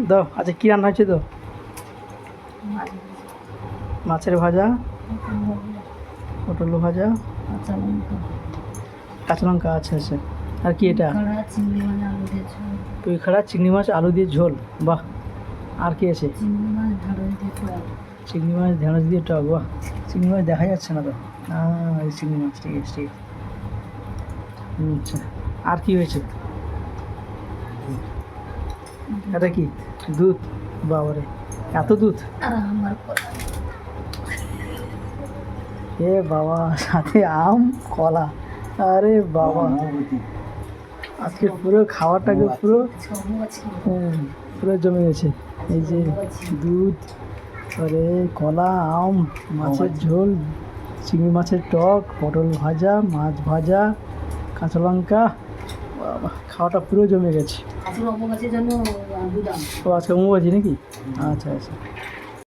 দাও। আচ্ছা কী রান্না হয়েছে তো? মাছের ভাজা, পটল ভাজা, কাঁচা লঙ্কা। আচ্ছা আচ্ছা। আর কি এটা? পুঁই খাড়া চিংড়ি মাছ আলু দিয়ে ঝোল। বাহ। আর কি আছে? চিংড়ি মাছ ঢেঁড়স দিয়ে টক। বাহ, চিংড়ি মাছ দেখা যাচ্ছে না তো। এই চিংড়ি মাছ, ঠিক আছে ঠিক আছে। আচ্ছা, আর কি হয়েছে? এটা কি? দুধ? বাবারে, এত দুধ! এ বাবা, সাথে আম কলা। আরে বাবা, আজকে পুরো খাওয়াটাকে পুরো পুরো জমে গেছে। এই যে দুধ, আরে কলা, আম, মাছের ঝোল, চিংড়ি মাছের টক, পটল ভাজা, মাছ ভাজা, কাঁচা লঙ্কা। বাবা, খাওয়াটা পুরো জমে গেছে। ও আজকে অম্বুবাচী নাকি? আচ্ছা আচ্ছা।